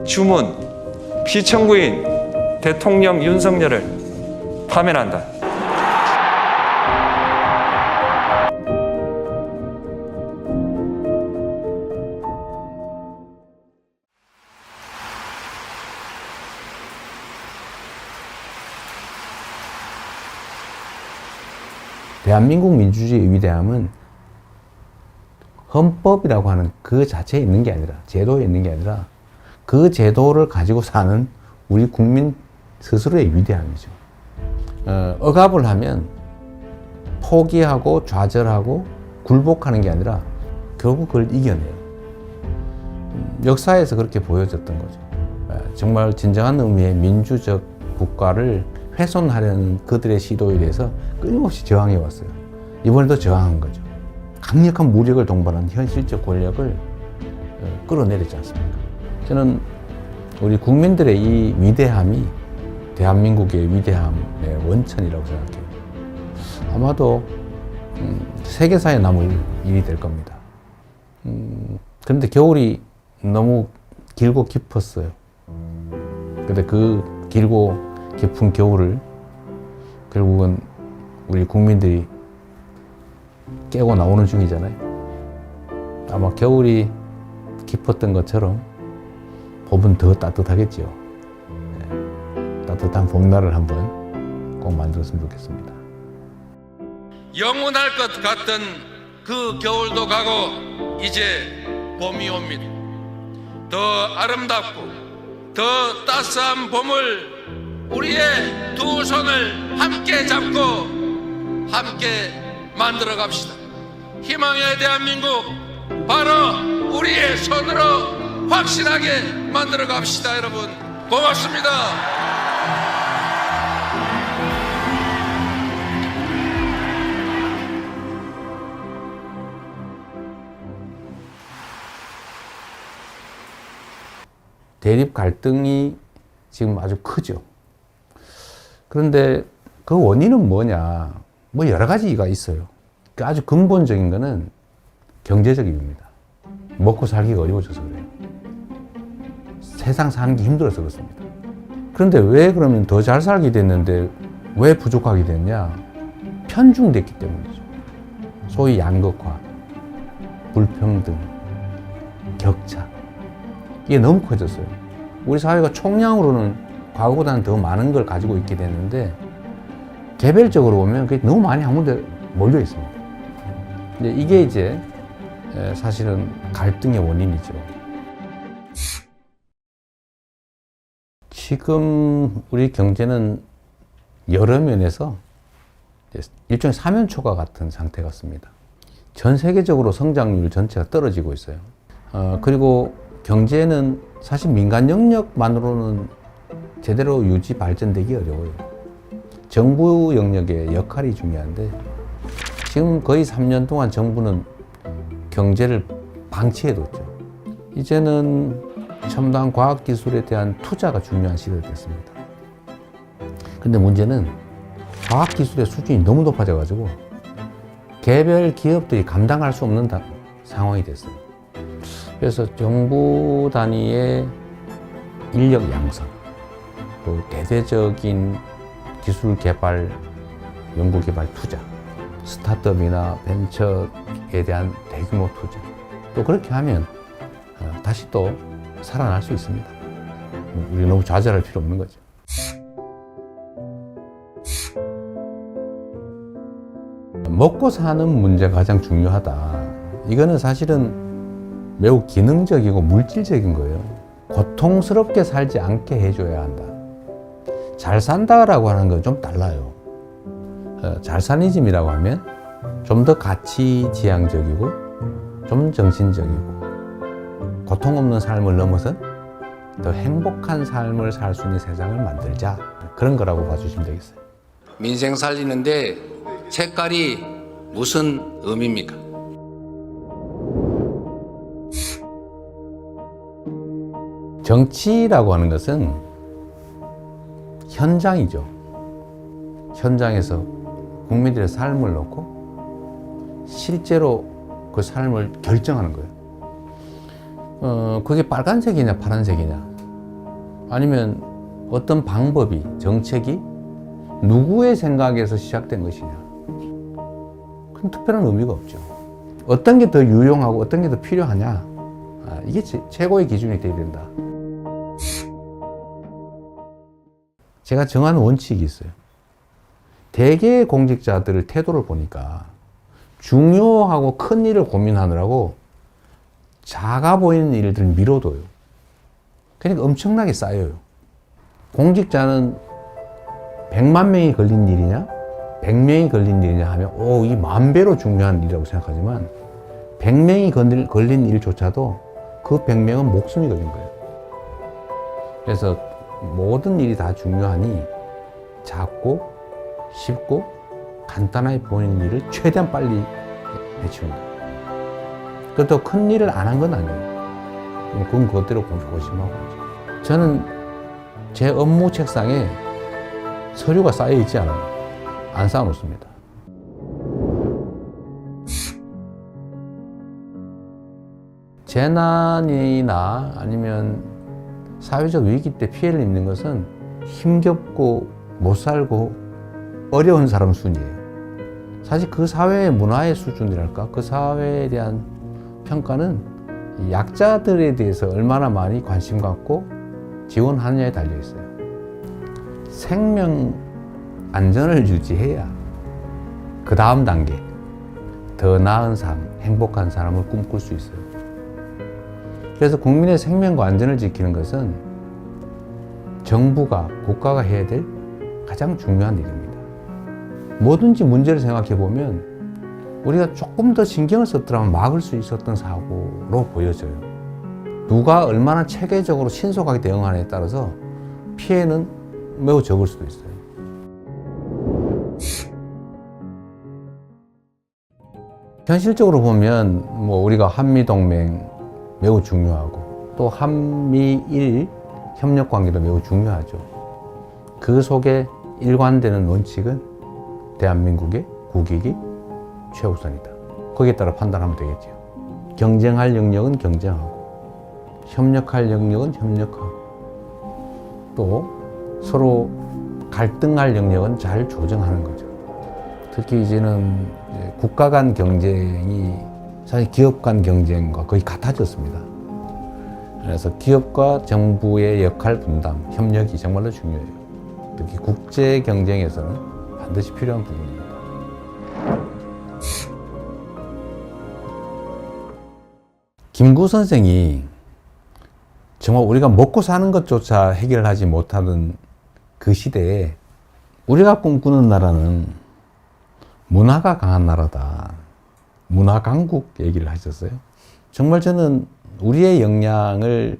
주문, 피청구인 대통령 윤석열을 파면한다. 대한민국 민주주의의 위대함은 헌법이라고 하는 그 자체에 있는 게 아니라, 제도에 있는 게 아니라 그 제도를 가지고 사는 우리 국민 스스로의 위대함이죠. 억압을 하면 포기하고 좌절하고 굴복하는 게 아니라 결국 그걸 이겨내요. 역사에서 그렇게 보여졌던 거죠. 정말 진정한 의미의 민주적 국가를 훼손하려는 그들의 시도에 대해서 끊임없이 저항해 왔어요. 이번에도 저항한 거죠. 강력한 무력을 동반한 현실적 권력을 끌어내렸지 않습니까? 저는 우리 국민들의 이 위대함이 대한민국의 위대함의 원천이라고 생각해요. 아마도 세계사에 남을 일이 될 겁니다. 그런데 겨울이 너무 길고 깊었어요. 근데 그 길고 깊은 겨울을 결국은 우리 국민들이 깨고 나오는 중이잖아요. 아마 겨울이 깊었던 것처럼 봄은 더 따뜻하겠지요. 따뜻한 봄날을 한번 꼭 만들었으면 좋겠습니다. 영원할 것 같던 그 겨울도 가고 이제 봄이 옵니다. 더 아름답고 더 따스한 봄을 우리의 두 손을 함께 잡고 함께 만들어 갑시다. 희망의 대한민국 바로 우리의 손으로 확실하게 만들어 갑시다. 여러분 고맙습니다. 대립 갈등이 지금 아주 크죠. 그런데 그 원인은 뭐냐? 뭐 여러 가지가 있어요. 아주 근본적인 거는 경제적 이유입니다. 먹고 살기가 어려워져서 그래요. 세상 사는 게 힘들어서 그렇습니다. 그런데 왜 그러면 더 잘 살게 됐는데 왜 부족하게 됐냐? 편중됐기 때문이죠. 소위 양극화, 불평등, 격차. 이게 너무 커졌어요. 우리 사회가 총량으로는 과거보다는 더 많은 걸 가지고 있게 됐는데 개별적으로 보면 그게 너무 많이 한 군데 몰려 있습니다. 이게 이제 사실은 갈등의 원인이죠. 지금 우리 경제는 여러 면에서 일종의 사면초가 같은 상태 같습니다. 전 세계적으로 성장률 전체가 떨어지고 있어요. 그리고 경제는 사실 민간 영역만으로는 제대로 유지 발전되기 어려워요. 정부 영역의 역할이 중요한데 지금 거의 3년 동안 정부는 경제를 방치해뒀죠. 이제는 첨단 과학기술에 대한 투자가 중요한 시대가 됐습니다. 근데 문제는 과학기술의 수준이 너무 높아져가지고 개별 기업들이 감당할 수 없는 상황이 됐어요. 그래서 정부 단위의 인력 양성, 또 대대적인 기술 개발, 연구 개발 투자, 스타트업이나 벤처에 대한 대규모 투자. 또 그렇게 하면 다시 또 살아날 수 있습니다. 우리 너무 좌절할 필요 없는 거죠. 먹고 사는 문제가 가장 중요하다. 이거는 사실은 매우 기능적이고 물질적인 거예요. 고통스럽게 살지 않게 해줘야 한다. 잘 산다라고 하는 건 좀 달라요. 잘사니즘이라고 하면 좀 더 가치지향적이고 좀 정신적이고 고통 없는 삶을 넘어선 더 행복한 삶을 살 수 있는 세상을 만들자. 그런 거라고 봐주시면 되겠어요. 민생 살리는데 색깔이 무슨 의미입니까? 정치라고 하는 것은 현장이죠. 현장에서 국민들의 삶을 놓고 실제로 그 삶을 결정하는 거예요. 그게 빨간색이냐 파란색이냐 아니면 어떤 방법이, 정책이 누구의 생각에서 시작된 것이냐. 그건 특별한 의미가 없죠. 어떤 게 더 유용하고 어떤 게 더 필요하냐. 이게 최고의 기준이 되어야 된다. 제가 정한 원칙이 있어요. 대개의 공직자들의 태도를 보니까 중요하고 큰 일을 고민하느라고 작아 보이는 일들을 미뤄둬요. 그러니까 엄청나게 쌓여요. 공직자는 100만 명이 걸린 일이냐 100명이 걸린 일이냐 하면 이 10,000배로 중요한 일이라고 생각하지만 100명이 걸린 일조차도 그 100명은 목숨이 걸린 거예요. 그래서 모든 일이 다 중요하니 작고 쉽고 간단하게 보이는 일을 최대한 빨리 해치운다. 그것도 큰 일을 안 한 건 아니에요. 그건 그것대로 고심하고. 저는 제 업무 책상에 서류가 쌓여 있지 않아요. 안 쌓아 놓습니다. 재난이나 아니면 사회적 위기 때 피해를 입는 것은 힘겹고 못 살고 어려운 사람 순이에요. 사실 그 사회의 문화의 수준이랄까, 그 사회에 대한 평가는 약자들에 대해서 얼마나 많이 관심 갖고 지원하느냐에 달려 있어요. 생명 안전을 유지해야 그 다음 단계, 더 나은 삶, 행복한 삶을 꿈꿀 수 있어요. 그래서 국민의 생명과 안전을 지키는 것은 정부가, 국가가 해야 될 가장 중요한 일입니다. 뭐든지 문제를 생각해 보면 우리가 조금 더 신경을 썼더라면 막을 수 있었던 사고로 보여져요. 누가 얼마나 체계적으로 신속하게 대응하느냐에 따라서 피해는 매우 적을 수도 있어요. 현실적으로 보면 우리가 한미동맹 매우 중요하고 또 한미일 협력 관계도 매우 중요하죠. 그 속에 일관되는 원칙은 대한민국의 국익이 최우선이다. 거기에 따라 판단하면 되겠죠. 경쟁할 영역은 경쟁하고 협력할 영역은 협력하고 또 서로 갈등할 영역은 잘 조정하는 거죠. 특히 이제는 국가 간 경쟁이 사실 기업 간 경쟁과 거의 같아졌습니다. 그래서 기업과 정부의 역할 분담, 협력이 정말로 중요해요. 특히 국제 경쟁에서는 반드시 필요한 부분입니다. 김구 선생이 정말 우리가 먹고 사는 것조차 해결하지 못하는 그 시대에 우리가 꿈꾸는 나라는 문화가 강한 나라다. 문화 강국 얘기를 하셨어요. 정말 저는 우리의 역량을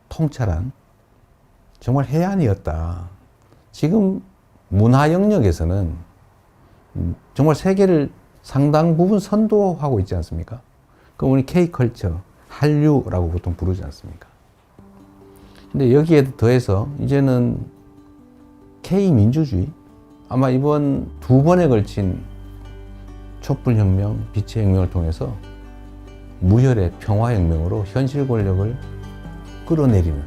통찰한 정말 해안이었다. 지금 문화 영역에서는 정말 세계를 상당 부분 선도하고 있지 않습니까? 그럼 우리 K컬처, 한류라고 보통 부르지 않습니까? 근데 여기에 더해서 이제는 K민주주의, 아마 이번 2번에 걸친 촛불혁명, 빛의 혁명을 통해서 무혈의 평화혁명으로 현실 권력을 끌어내리는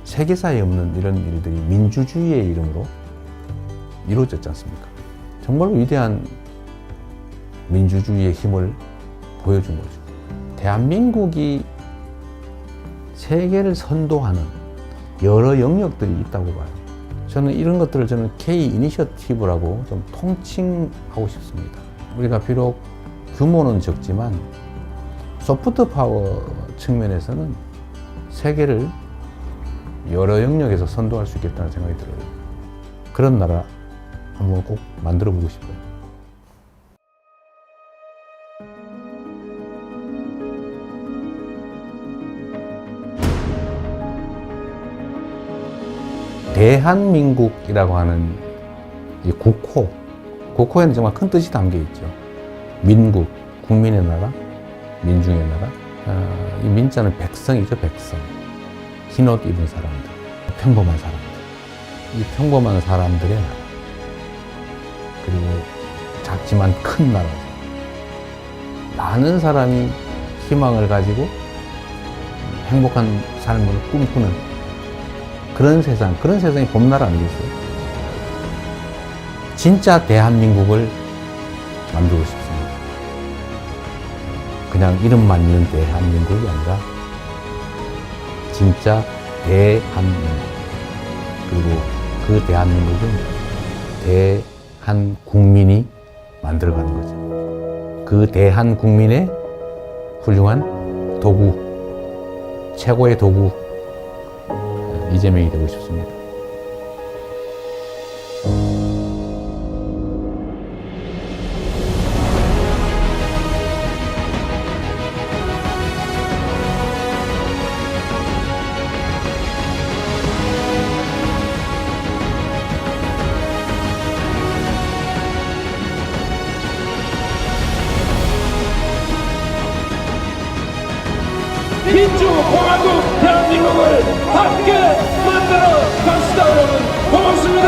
세계사에 없는 이런 일들이 민주주의의 이름으로 이루어졌지 않습니까? 정말 위대한 민주주의의 힘을 보여준 거죠. 대한민국이 세계를 선도하는 여러 영역들이 있다고 봐요. 저는 이런 것들을 K 이니셔티브라고 좀 통칭하고 싶습니다. 우리가 비록 규모는 적지만 소프트 파워 측면에서는 세계를 여러 영역에서 선도할 수 있겠다는 생각이 들어요. 그런 나라 한번 꼭 만들어 보고 싶어요. 대한민국이라고 하는 이 국호, 국호에는 정말 큰 뜻이 담겨 있죠. 민국, 국민의 나라, 민중의 나라. 이 민자는 백성이죠, 백성. 흰옷 입은 사람들, 평범한 사람들. 이 평범한 사람들의 나라. 그리고 작지만 큰 나라죠. 많은 사람이 희망을 가지고 행복한 삶을 꿈꾸는 그런 세상이 봄나라 아니겠어요? 진짜 대한민국을 만들고 싶습니다. 그냥 이름만 있는 대한민국이 아니라 진짜 대한민국. 그리고 그 대한민국은 대한국민이 만들어가는 거죠. 그 대한국민의 훌륭한 도구, 최고의 도구, 이재명이 되고 싶습니다. 민주공화국 대한민국을 함께 만들어 갑시다. 여러분 고맙습니다.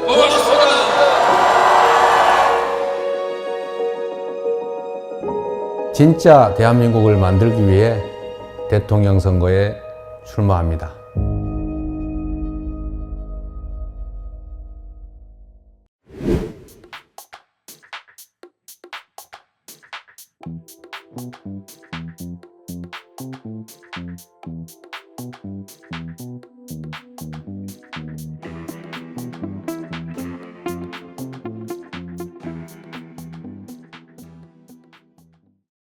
고맙습니다. 진짜 대한민국을 만들기 위해 대통령 선거에 출마합니다.